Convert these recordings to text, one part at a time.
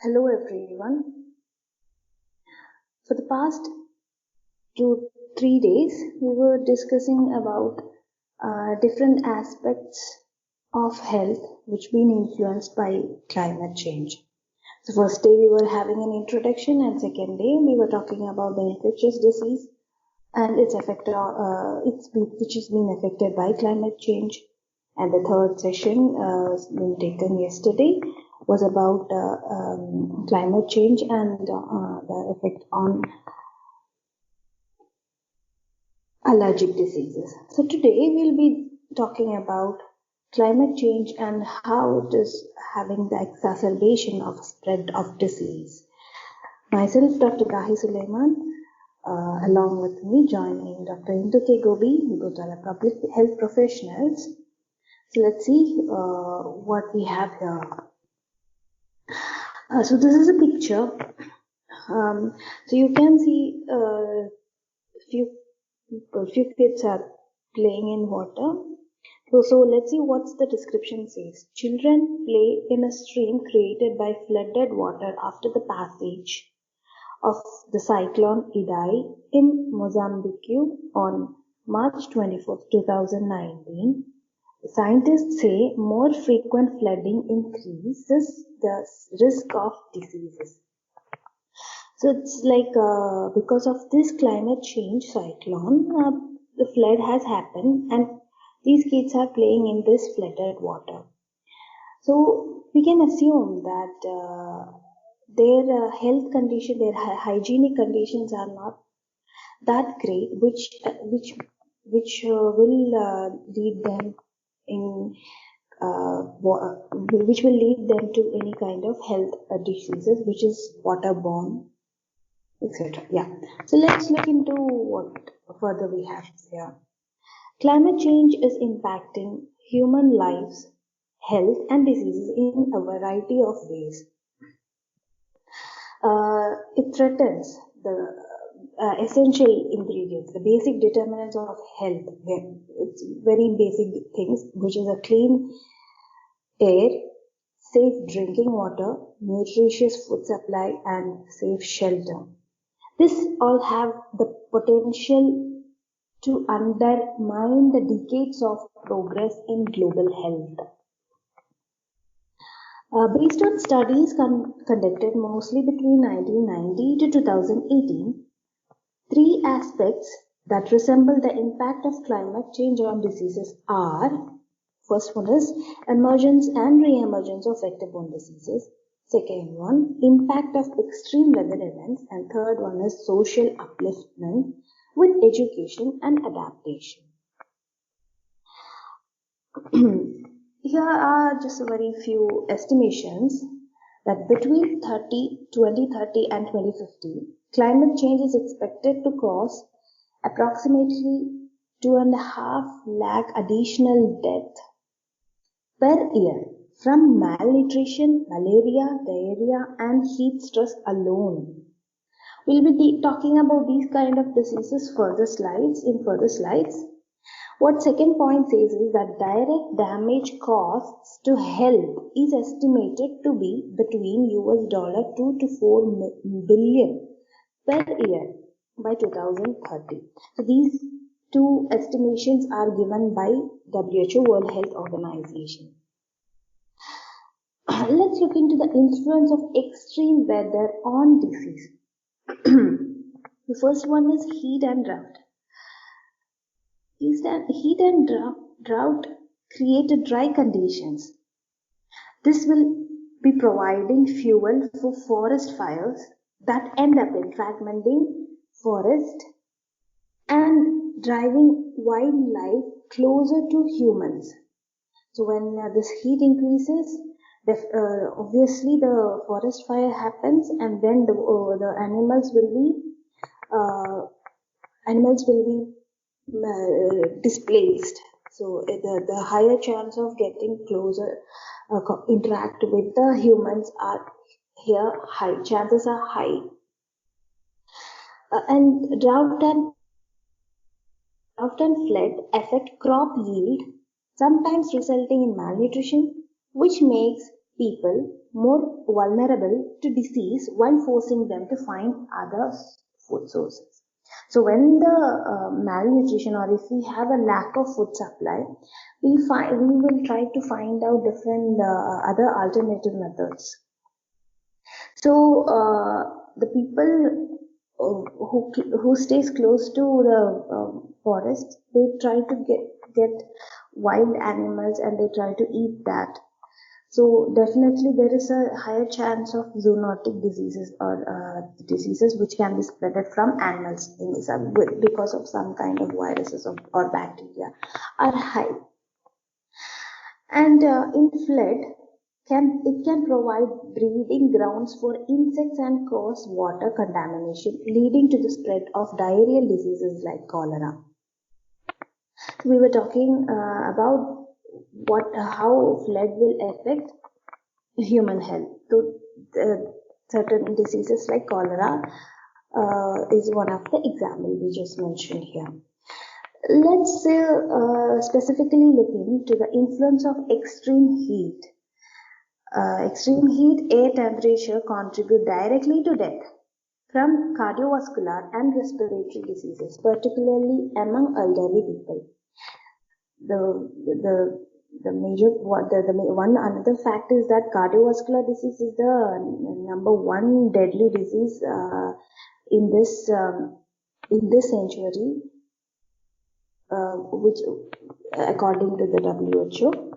Hello everyone. For the past 2-3 days, we were discussing about different aspects of health which been influenced by climate change. So first day we were having an introduction, and second day we were talking about the infectious disease and its effect, which is being affected by climate change. And the third session, been taken yesterday, was about climate change and the effect on allergic diseases. So today we'll be talking about climate change and how it is having the exacerbation of spread of disease. Myself, Dr. Dahy Sulaiman, along with me, joining Dr. Indu K. Gobi, we both are public health professionals. So let's see what we have here. So this is a picture. So you can see few kids are playing in water. So let's see what's the description says. Children play in a stream created by flooded water after the passage of the cyclone Idai in Mozambique on March 24, 2019. Scientists say more frequent flooding increases the risk of diseases. So it's like because of this climate change cyclone, the flood has happened and these kids are playing in this flooded water. So we can assume that their health condition, their hygienic conditions are not that great, which will lead them in which will lead them to any kind of health diseases, which is waterborne, etc. Yeah. So let's look into what further we have here. Climate change is impacting human lives, health, and diseases in a variety of ways. It threatens the essential ingredients, the basic determinants of health. It's very basic things, which is a clean air, safe drinking water, nutritious food supply, and safe shelter. This all have the potential to undermine the decades of progress in global health. Based on studies conducted mostly between 1990 to 2018, three aspects that resemble the impact of climate change on diseases are: first one is emergence and re-emergence of vector-borne diseases. Second one, impact of extreme weather events. And third one is social upliftment with education and adaptation. Here are just a very few estimations that between 2030 and 2050, climate change is expected to cause approximately 2.5 lakh additional deaths per year from malnutrition, malaria, diarrhea, and heat stress alone. We'll be talking about these kind of diseases in further slides. What second point says is that direct damage costs to health is estimated to be between $2 to $4 billion per year by 2030. So these two estimations are given by WHO, World Health Organization. Let's look into the influence of extreme weather on disease. The first one is heat and drought. Heat and drought create dry conditions. This will be providing fuel for forest fires that end up in fragmenting forest and driving wildlife closer to humans. So when this heat increases, obviously the forest fire happens, and then the animals will be displaced. So the higher chance of getting closer, interact with the humans are here high. Chances are high. And drought and flood affect crop yield, sometimes resulting in malnutrition, which makes people more vulnerable to disease while forcing them to find other food sources. So when the malnutrition, or if we have a lack of food supply, we will try to find out different other alternative methods. So the people who stays close to the forest, they try to get wild animals and they try to eat that. So definitely there is a higher chance of zoonotic diseases, or diseases which can be spread from animals because of some kind of viruses or bacteria are high. And in flood, it can provide breeding grounds for insects and cause water contamination, leading to the spread of diarrheal diseases like cholera. We were talking about how flood will affect human health. So, certain diseases like cholera is one of the examples we just mentioned here. Let's specifically look into the influence of extreme heat. Extreme heat, air temperature contribute directly to death from cardiovascular and respiratory diseases, particularly among elderly people. The major one another fact is that cardiovascular disease is the number one deadly disease in this century, which according to the WHO.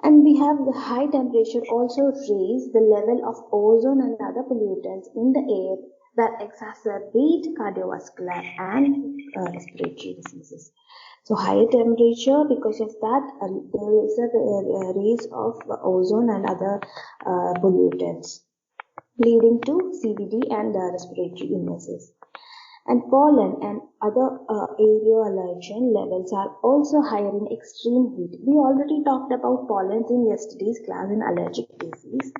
And we have the high temperature also raise the level of ozone and other pollutants in the air that exacerbate cardiovascular and respiratory diseases. So higher temperature, because of that, there is a raise of ozone and other pollutants, leading to CVD and respiratory illnesses. And pollen and other aerial allergen levels are also higher in extreme heat. We already talked about pollens in yesterday's class in allergic disease.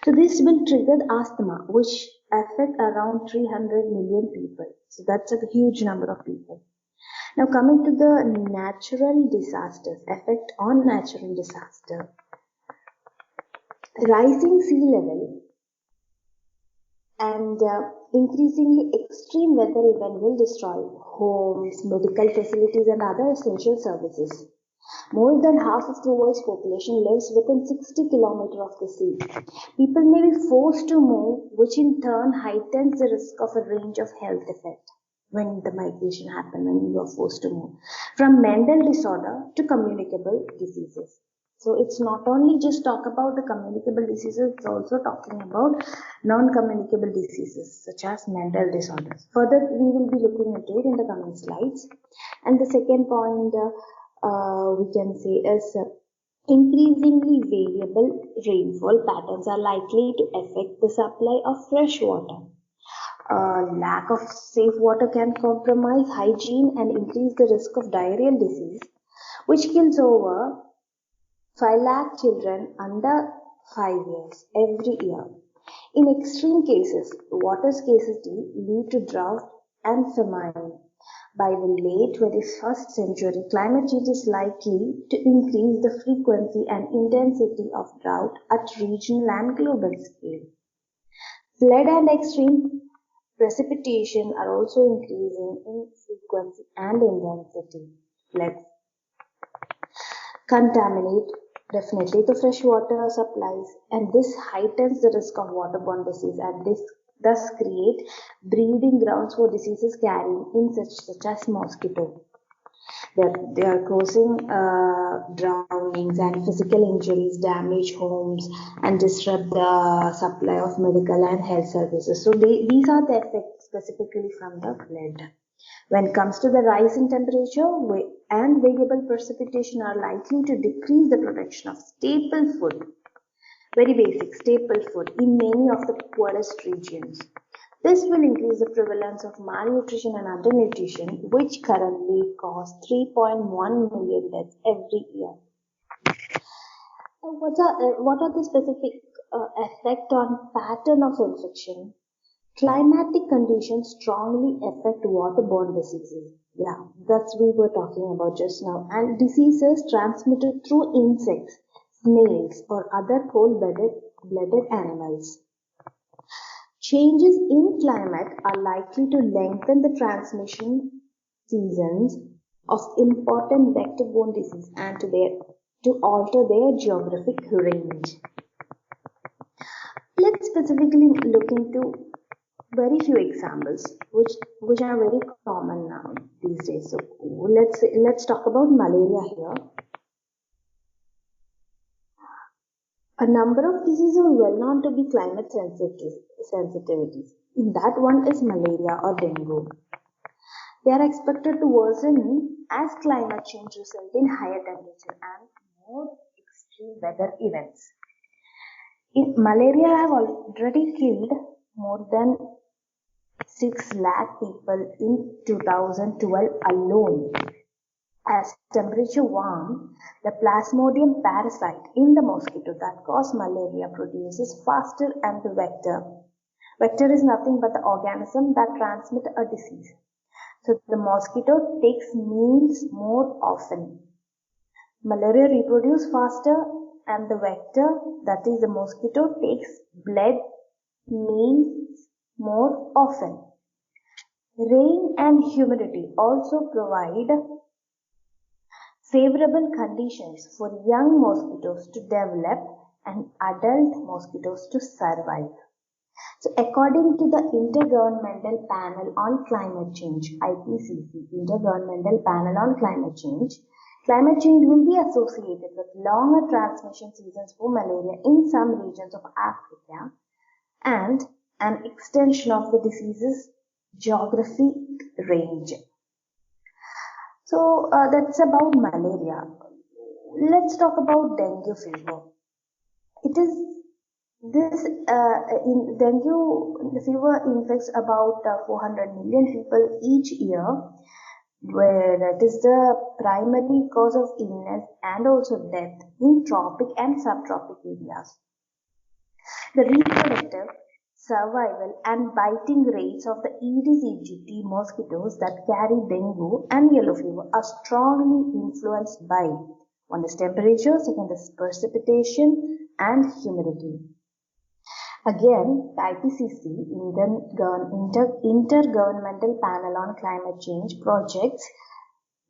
So this will trigger asthma, which affect around 300 million people. So that's a huge number of people. Now coming to the natural disasters, effect on natural disaster. Rising sea level and increasingly extreme weather event will destroy homes, medical facilities and other essential services. More than half of the world's population lives within 60 kilometers of the sea. People may be forced to move, which in turn heightens the risk of a range of health effects when the migration happens, when you are forced to move, from mental disorder to communicable diseases. So it's not only just talk about the communicable diseases, it's also talking about non-communicable diseases such as mental disorders. Further, we will be looking at it in the coming slides. And the second point we can say is increasingly variable rainfall patterns are likely to affect the supply of fresh water. Lack of safe water can compromise hygiene and increase the risk of diarrheal disease, which kills over 5 lakh children under 5 years every year. In extreme cases, water scarcity lead to drought and famine. By the late 21st century, climate change is likely to increase the frequency and intensity of drought at regional and global scale. Flood and extreme precipitation are also increasing in frequency and intensity. Floods contaminate definitely the freshwater supplies, and this heightens the risk of waterborne disease, and this thus create breeding grounds for diseases carrying insects such as mosquito. They are causing drownings and physical injuries, damage homes, and disrupt the supply of medical and health services. So these are the effects specifically from the flood. When it comes to the rise in temperature and variable precipitation are likely to decrease the production of staple food, very basic staple food, in many of the poorest regions. This will increase the prevalence of malnutrition and undernutrition, which currently cause 3.1 million deaths every year. What are the specific effect on pattern of infection? Climatic conditions strongly affect waterborne diseases. Yeah, that's we were talking about just now. And diseases transmitted through insects, snails, or other cold-blooded animals. Changes in climate are likely to lengthen the transmission seasons of important vector-borne diseases and to alter their geographic range. Let's specifically look into very few examples which are very common now these days. So let's talk about malaria here. A number of diseases are well known to be climate sensitivities. In that one is malaria or dengue. They are expected to worsen as climate change results in higher temperature and more extreme weather events. Malaria have already killed more than 6 lakh people in 2012 alone. As temperature warms, the Plasmodium parasite in the mosquito that causes malaria produces faster and the vector. Vector is nothing but the organism that transmits a disease. So the mosquito takes meals more often. Malaria reproduces faster and the vector, that is the mosquito, takes blood meals more often. Rain and humidity also provide favorable conditions for young mosquitoes to develop and adult mosquitoes to survive. So according to the Intergovernmental Panel on Climate Change, IPCC, Intergovernmental Panel on Climate Change will be associated with longer transmission seasons for malaria in some regions of Africa and an extension of the disease's geographic range. So that's about malaria. Let's talk about dengue fever. Dengue fever infects about 400 million people each year, where it is the primary cause of illness and also death in tropic and subtropic areas. The reproductive, survival and biting rates of the Aedes aegypti mosquitoes that carry dengue and yellow fever are strongly influenced by one is temperature, second is precipitation and humidity. Again, the IPCC, Intergovernmental Panel on Climate Change, projects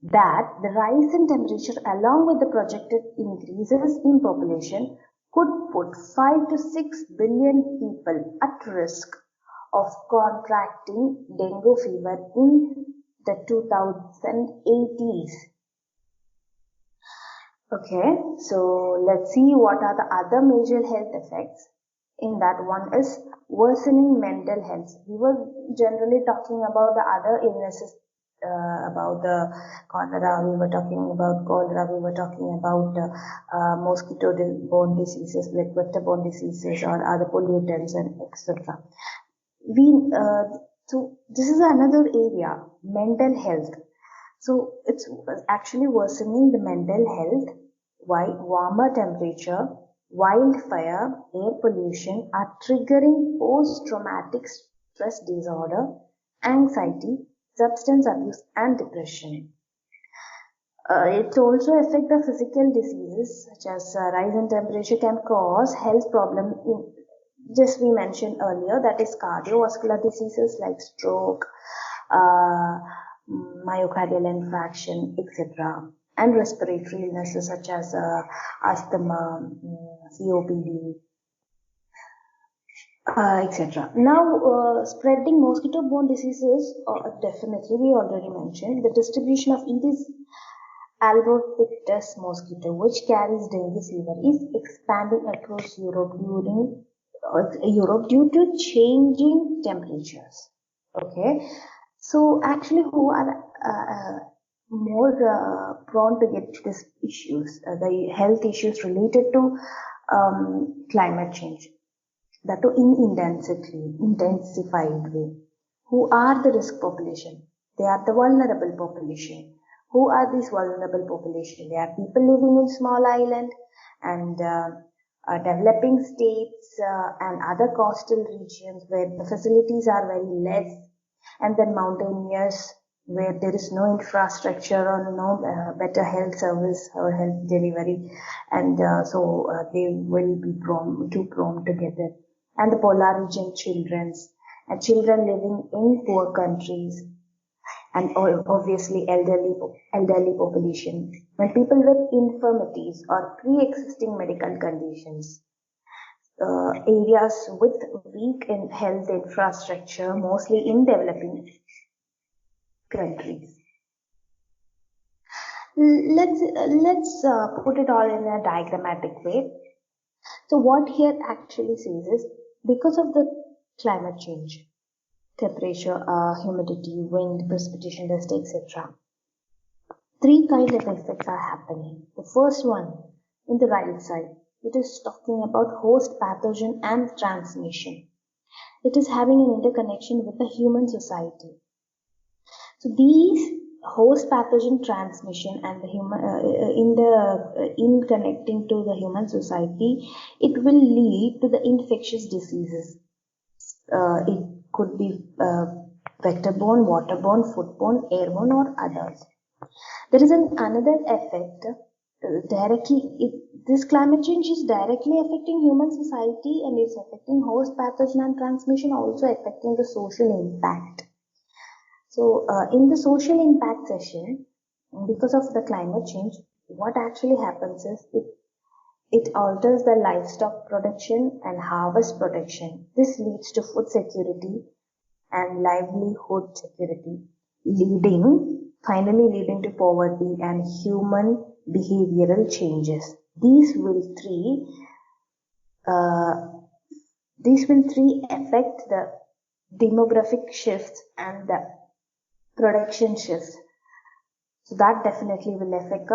that the rise in temperature along with the projected increases in population could put 5 to 6 billion people at risk of contracting dengue fever in the 2080s. Okay, so let's see what are the other major health effects. In that one is worsening mental health. We were generally talking about the other illnesses, about the cholera, we were talking about mosquito-borne diseases like vector-borne diseases or other pollutants and etc. So this is another area, mental health. So it's actually worsening the mental health. Why? Warmer temperature, wildfire, air pollution are triggering post-traumatic stress disorder, anxiety, substance abuse and depression. It also affects the physical diseases such as rise in temperature can cause health problems just we mentioned earlier, that is cardiovascular diseases like stroke, myocardial infarction, etc. and respiratory illnesses such as asthma, COPD, etc. Now, spreading mosquito-borne diseases, definitely we already mentioned, the distribution of Aedes albopictus mosquito, which carries dengue fever, is expanding across Europe due to changing temperatures. Okay, so actually, who are more prone to get these issues, the health issues related to climate change? That too in intensified way. Who are the risk population? They are the vulnerable population. Who are these vulnerable population? They are people living in small island and developing states and other coastal regions where the facilities are very less, and then mountainous where there is no infrastructure or no better health service or health delivery, and they will be too prone to get it. And the polar region children living in poor countries, and obviously elderly population. When people with infirmities or pre-existing medical conditions, areas with weak in health infrastructure, mostly in developing countries. Let's put it all in a diagrammatic way. So what here actually says is, because of the climate change, temperature, humidity, wind, precipitation, dust, etc., three kind of effects are happening. The first one, in the right side, it is talking about host pathogen and transmission. It is having an interconnection with the human society. So these host pathogen transmission and the human in connecting to the human society, it will lead to the infectious diseases. It could be vector-borne, waterborne, foodborne, airborne, or others. There is another effect this climate change is directly affecting human society and is affecting host pathogen and transmission, also affecting the social impact. So in the social impact session, because of the climate change, what actually happens is it alters the livestock production and harvest production. This leads to food security and livelihood security, finally leading to poverty and human behavioral changes. These will three affect the demographic shifts and the production shifts. So that definitely will affect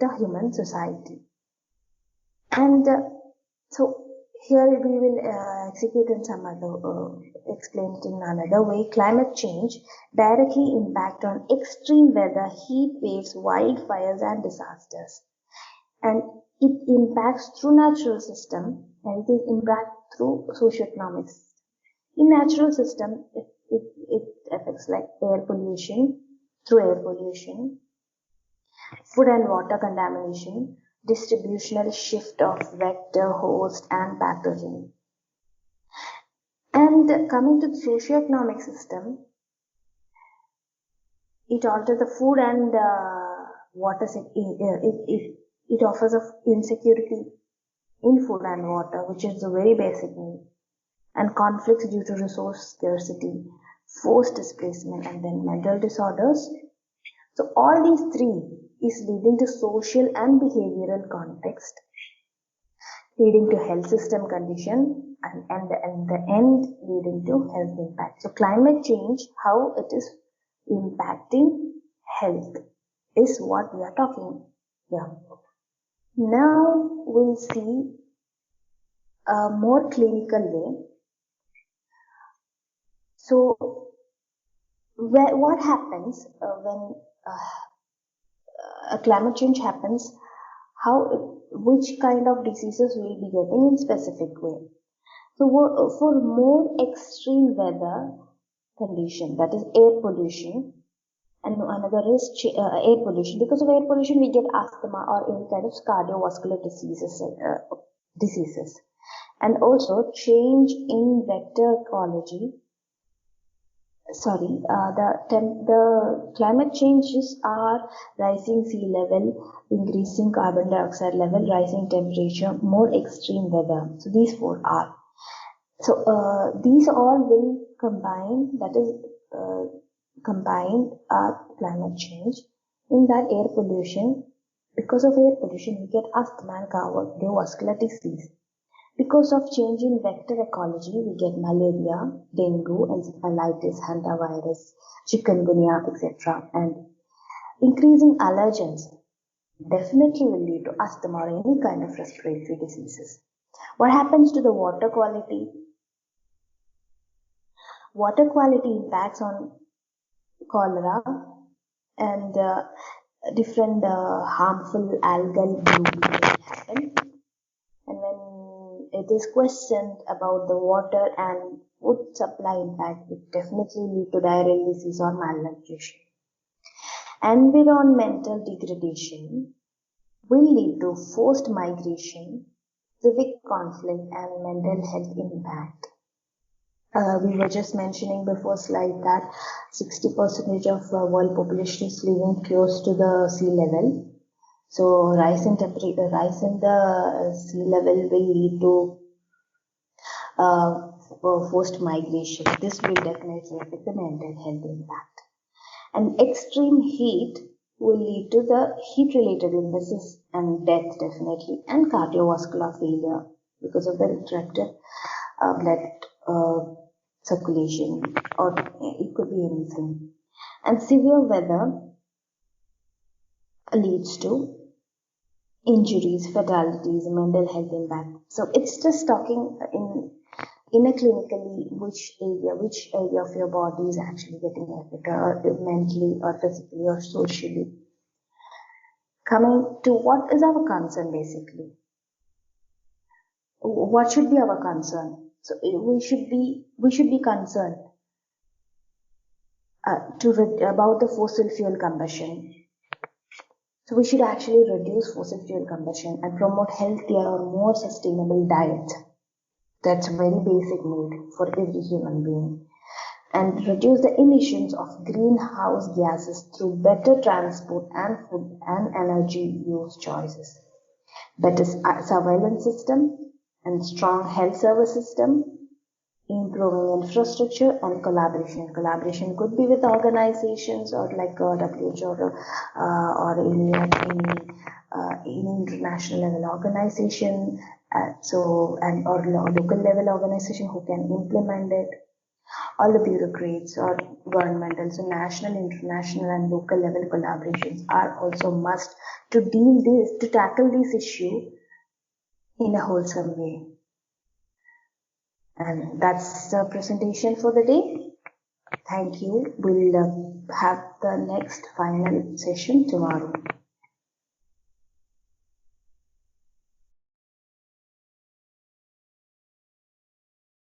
a human society. And so here we will execute in some other, explain it in another way. Climate change directly impact on extreme weather, heat waves, wildfires, and disasters. And it impacts through natural system, and it is impact through socioeconomic system. In natural system, it affects like air pollution, food and water contamination, distributional shift of vector, host, and pathogen. And coming to the socioeconomic system, it alters the food and water. It offers of insecurity in food and water, which is a very basic need, and conflicts due to resource scarcity, forced displacement, and then mental disorders. So all these three is leading to social and behavioral context, leading to health system condition, and the end leading to health impact. So climate change, how it is impacting health is what we are talking here. Now we'll see a more clinical way. So what happens when a climate change happens, which kind of diseases we'll be getting in specific way. So for more extreme weather condition, that is air pollution, and another is air pollution. Because of air pollution, we get asthma or any kind of cardiovascular diseases. And also change in vector ecology. The climate changes are rising sea level, increasing carbon dioxide level, rising temperature, more extreme weather. So these four are. So these all will combine, combined climate change. In that air pollution, because of air pollution, we get asthma and cardiovascular disease. Because of change in vector ecology, we get malaria, dengue, encephalitis, hantavirus, chikungunya, etc. And increasing allergens definitely will lead to asthma or any kind of respiratory diseases. What happens to the water quality? Water quality impacts on cholera and different harmful algal blooms will happen. And when it is questioned about the water and food supply impact, it definitely lead to diarrheal disease or malnutrition. Environmental degradation will lead to forced migration, civic conflict, and mental health impact. We were just mentioning before slide that 60% of world population is living close to the sea level. So rise in temperature, rise in the sea level will lead to forced migration. This will definitely affect the mental health impact. And extreme heat will lead to the heat-related illnesses and death definitely, and cardiovascular failure because of the restricted blood circulation, or it could be anything. And severe weather leads to injuries, fatalities, mental health impact. So it's just talking in a clinically which area of your body is actually getting affected, or mentally or physically or socially. Coming to what is our concern basically. What should be our concern? So we should be concerned about the fossil fuel combustion. So we should actually reduce fossil fuel combustion and promote healthier or more sustainable diet. That's a very basic need for every human being. And reduce the emissions of greenhouse gases through better transport and food and energy use choices. Better surveillance system and strong health service system, improving infrastructure and collaboration. Collaboration could be with organizations or like WHO or any international level organization, or local level organization who can implement it. All the bureaucrats or governmental, so national, international, and local level collaborations are also must to tackle this issue in a wholesome way. And that's the presentation for the day. Thank you. We'll have the next final session tomorrow.